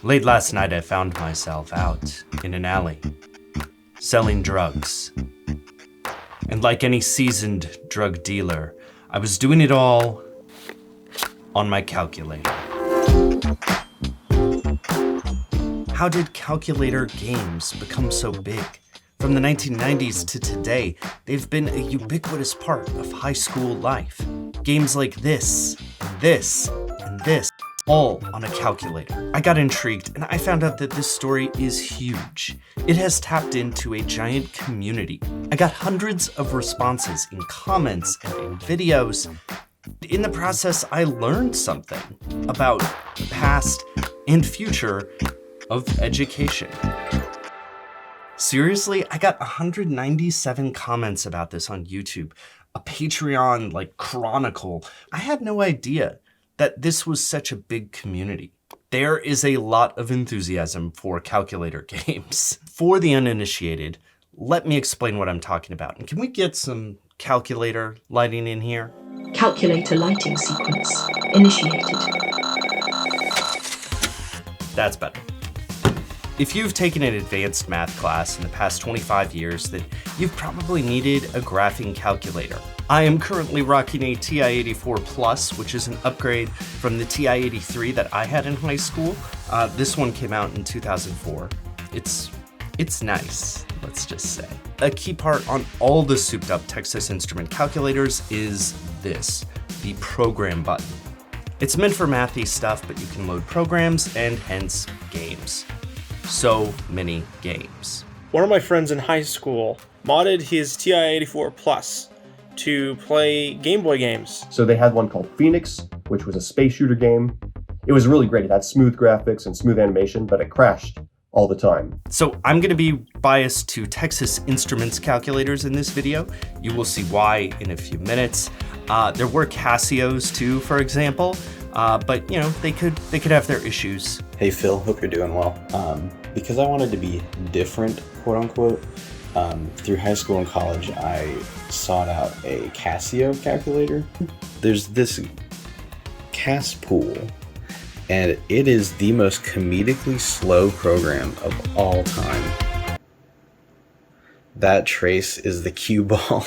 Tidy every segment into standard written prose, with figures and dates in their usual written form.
Late last night, I found myself out in an alley, selling drugs. And like any seasoned drug dealer, I was doing it all on my calculator. How did calculator games become so big? From the 1990s to today, they've been a ubiquitous part of high school life. Games like this, and this, and this, all on a calculator. I got intrigued and I found out that this story is huge. It has tapped into a giant community. I got hundreds of responses in comments and in videos. In the process, I learned something about the past and future of education. Seriously, I got 197 comments about this on YouTube, a Patreon chronicle. I had no idea that this was such a big community. There is a lot of enthusiasm for calculator games. For the uninitiated, let me explain what I'm talking about. And can we get some calculator lighting in here? Calculator lighting sequence initiated. That's better. If you've taken an advanced math class in the past 25 years, then you've probably needed a graphing calculator. I am currently rocking a TI-84 Plus, which is an upgrade from the TI-83 that I had in high school. This one came out in 2004. It's nice, let's just say. A key part on all the souped up Texas Instrument calculators is this, the program button. It's meant for mathy stuff, but you can load programs and hence games. So many games. One of my friends in high school modded his TI-84 Plus to play Game Boy games. So they had one called Phoenix, which was a space shooter game. It was really great. It had smooth graphics and smooth animation, but it crashed all the time. So I'm going to be biased to Texas Instruments calculators in this video. You will see why in a few minutes. There were Casios too, for example, but they could have their issues. Hey Phil, hope you're doing well. Because I wanted to be different, quote unquote, through high school and college, I sought out a Casio calculator. There's this CAS pool, and it is the most comedically slow program of all time. That trace is the cue ball.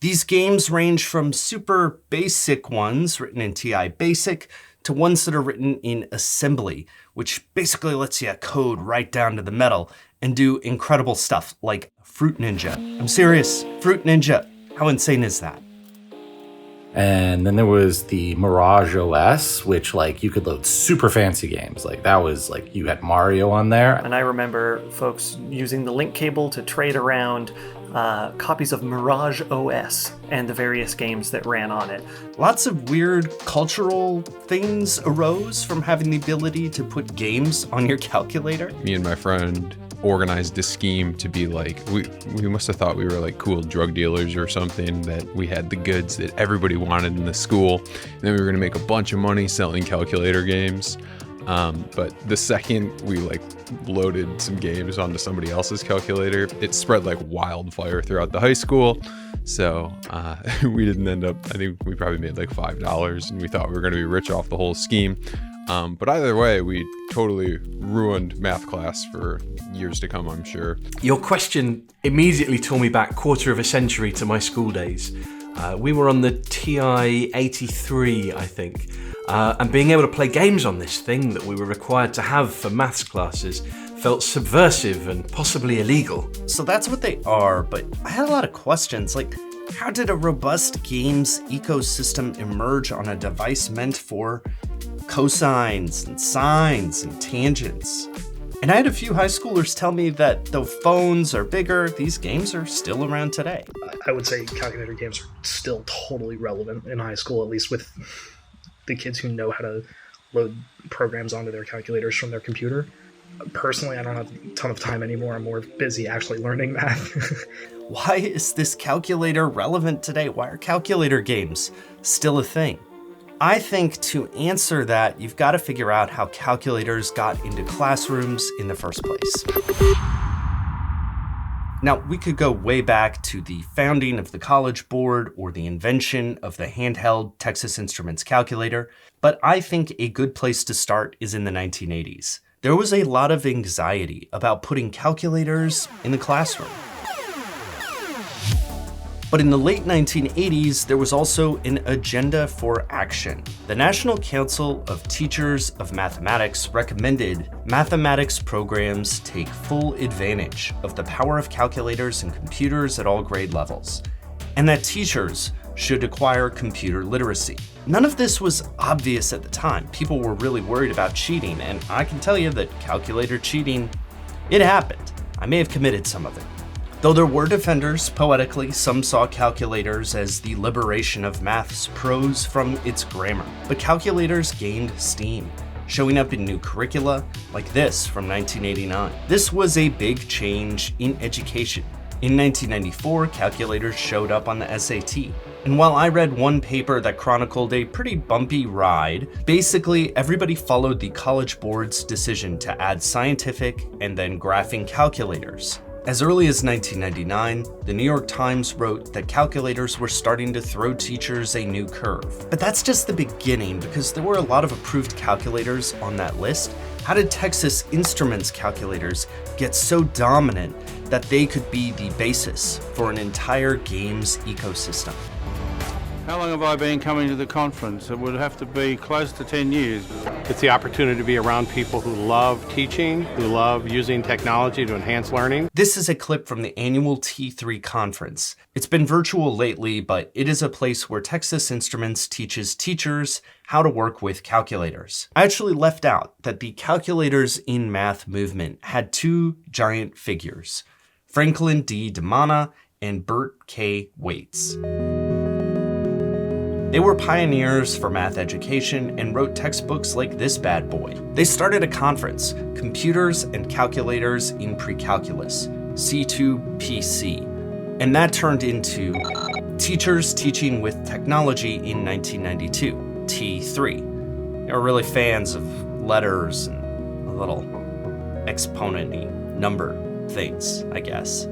These games range from super basic ones written in TI Basic to ones that are written in assembly, which basically lets you code right down to the metal and do incredible stuff like Fruit Ninja. I'm serious, Fruit Ninja. How insane is that? And then there was the Mirage OS, which you could load super fancy games. That was you had Mario on there. And I remember folks using the link cable to trade around copies of Mirage OS and the various games that ran on it. Lots of weird cultural things arose from having the ability to put games on your calculator. Me and my friend organized a scheme to be we must have thought we were cool drug dealers or something, that we had the goods that everybody wanted in the school, and then we were going to make a bunch of money selling calculator games. But the second we loaded some games onto somebody else's calculator, it spread like wildfire throughout the high school. So we didn't end up, I think we probably made $5, and we thought we were going to be rich off the whole scheme. But either way, we totally ruined math class for years to come, I'm sure. Your question immediately tore me back quarter of a century to my school days. We were on the TI-83, I think. And being able to play games on this thing that we were required to have for maths classes felt subversive and possibly illegal. So that's what they are, but I had a lot of questions, how did a robust games ecosystem emerge on a device meant for cosines and sines and tangents? And I had a few high schoolers tell me that though phones are bigger, these games are still around today. I would say calculator games are still totally relevant in high school, at least with the kids who know how to load programs onto their calculators from their computer. Personally, I don't have a ton of time anymore. I'm more busy actually learning math. Why is this calculator relevant today? Why are calculator games still a thing? I think to answer that, you've got to figure out how calculators got into classrooms in the first place. Now, we could go way back to the founding of the College Board or the invention of the handheld Texas Instruments calculator, but I think a good place to start is in the 1980s. There was a lot of anxiety about putting calculators in the classroom. But in the late 1980s, there was also an agenda for action. The National Council of Teachers of Mathematics recommended mathematics programs take full advantage of the power of calculators and computers at all grade levels, and that teachers should acquire computer literacy. None of this was obvious at the time. People were really worried about cheating, and I can tell you that calculator cheating, it happened. I may have committed some of it. Though there were defenders, poetically, some saw calculators as the liberation of math's prose from its grammar. But calculators gained steam, showing up in new curricula like this from 1989. This was a big change in education. In 1994, calculators showed up on the SAT. And while I read one paper that chronicled a pretty bumpy ride, basically everybody followed the College Board's decision to add scientific and then graphing calculators. As early as 1999, the New York Times wrote that calculators were starting to throw teachers a new curve. But that's just the beginning, because there were a lot of approved calculators on that list. How did Texas Instruments calculators get so dominant that they could be the basis for an entire games ecosystem? How long have I been coming to the conference? It would have to be close to 10 years. It's the opportunity to be around people who love teaching, who love using technology to enhance learning. This is a clip from the annual T3 conference. It's been virtual lately, but it is a place where Texas Instruments teaches teachers how to work with calculators. I actually left out that the calculators in math movement had two giant figures, Franklin D. Demana and Bert K. Waits. They were pioneers for math education and wrote textbooks like this bad boy. They started a conference, Computers and Calculators in Pre-Calculus, C2PC, and that turned into Teachers Teaching with Technology in 1992, T3. They were really fans of letters and little exponent-y number things, I guess.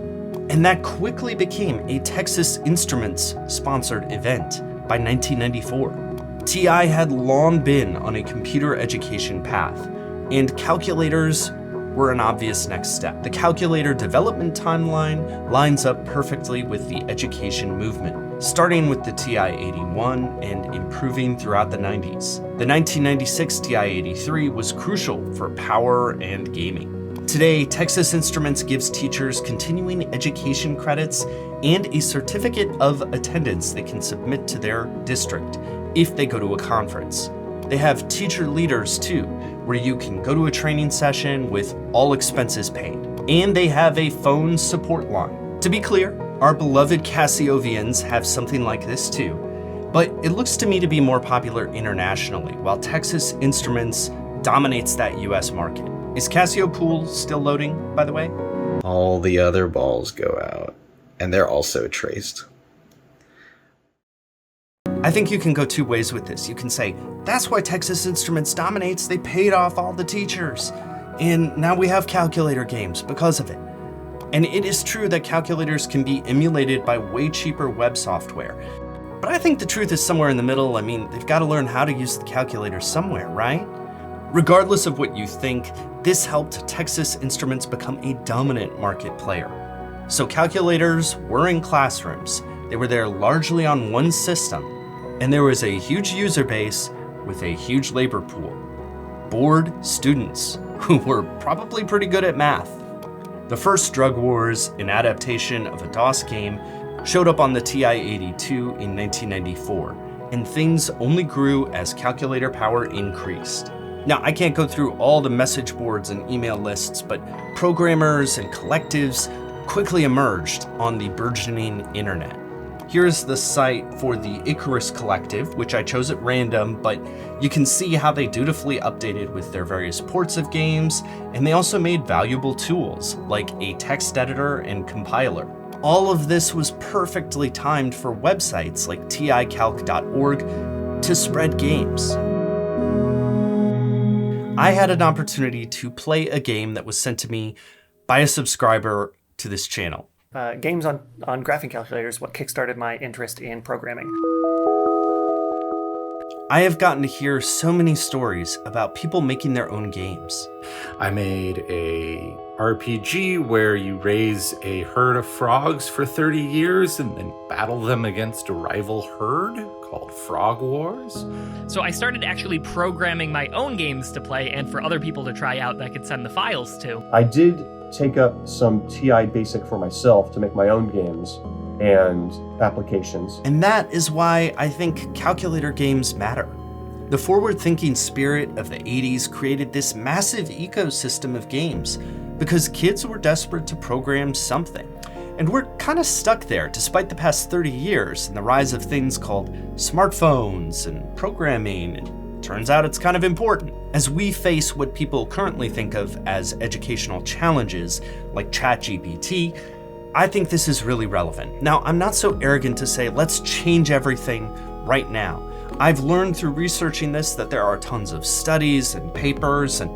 And that quickly became a Texas Instruments sponsored event. By 1994, TI had long been on a computer education path, and calculators were an obvious next step. The calculator development timeline lines up perfectly with the education movement, starting with the TI-81 and improving throughout the 90s. The 1996 TI-83 was crucial for power and gaming. Today, Texas Instruments gives teachers continuing education credits and a certificate of attendance they can submit to their district if they go to a conference. They have teacher leaders too, where you can go to a training session with all expenses paid. And they have a phone support line. To be clear, our beloved Cassiovians have something like this too, but it looks to me to be more popular internationally, while Texas Instruments dominates that US market. Is Casio Pool still loading, by the way? All the other balls go out, and they're also traced. I think you can go two ways with this. You can say, that's why Texas Instruments dominates, they paid off all the teachers, and now we have calculator games because of it. And it is true that calculators can be emulated by way cheaper web software. But I think the truth is somewhere in the middle. I mean, they've got to learn how to use the calculator somewhere, right? Regardless of what you think, this helped Texas Instruments become a dominant market player. So calculators were in classrooms. They were there largely on one system, and there was a huge user base with a huge labor pool. Bored students who were probably pretty good at math. The first Drug Wars, an adaptation of a DOS game, showed up on the TI-82 in 1994, and things only grew as calculator power increased. Now, I can't go through all the message boards and email lists, but programmers and collectives quickly emerged on the burgeoning internet. Here's the site for the Icarus Collective, which I chose at random, but you can see how they dutifully updated with their various ports of games, and they also made valuable tools like a text editor and compiler. All of this was perfectly timed for websites like ticalc.org to spread games. I had an opportunity to play a game that was sent to me by a subscriber to this channel. games on graphing calculators what kickstarted my interest in programming. I have gotten to hear so many stories about people making their own games. I made a RPG where you raise a herd of frogs for 30 years and then battle them against a rival herd called Frog Wars. So I started actually programming my own games to play and for other people to try out that I could send the files to. I did take up some TI Basic for myself to make my own games and applications. And that is why I think calculator games matter. The forward-thinking spirit of the 80s created this massive ecosystem of games because kids were desperate to program something. And we're kind of stuck there despite the past 30 years and the rise of things called smartphones and programming, and turns out it's kind of important. As we face what people currently think of as educational challenges like ChatGPT, I think this is really relevant. Now, I'm not so arrogant to say, let's change everything right now. I've learned through researching this that there are tons of studies and papers, and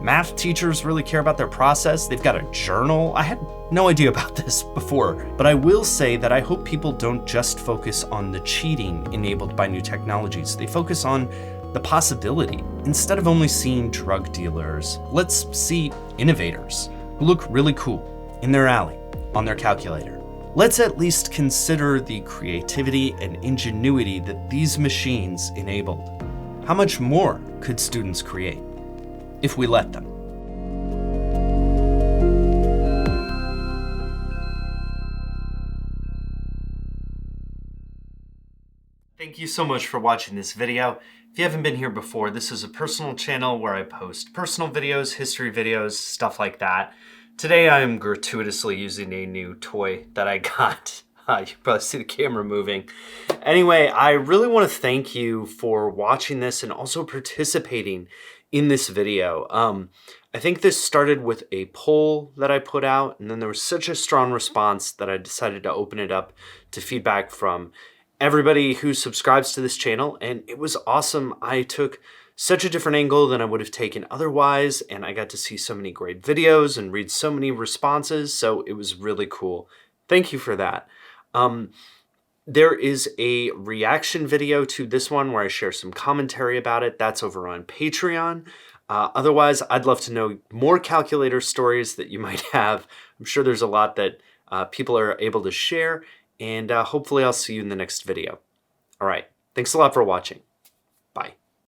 math teachers really care about their process. They've got a journal. I had no idea about this before, but I will say that I hope people don't just focus on the cheating enabled by new technologies. They focus on the possibility. Instead of only seeing drug dealers, let's see innovators who look really cool in their alley on their calculator. Let's at least consider the creativity and ingenuity that these machines enabled. How much more could students create if we let them? Thank you so much for watching this video. If you haven't been here before, this is a personal channel where I post personal videos, history videos, stuff like that. Today I am gratuitously using a new toy that I got. You can probably see the camera moving. Anyway, I really want to thank you for watching this and also participating in this video. I think this started with a poll that I put out, and then there was such a strong response that I decided to open it up to feedback from everybody who subscribes to this channel, and it was awesome. I took such a different angle than I would have taken otherwise, and I got to see so many great videos and read so many responses, so it was really cool. Thank you for that. There is a reaction video to this one where I share some commentary about it. That's over on Patreon. Otherwise, I'd love to know more calculator stories that you might have. I'm sure there's a lot that people are able to share, and hopefully I'll see you in the next video. All right, thanks a lot for watching.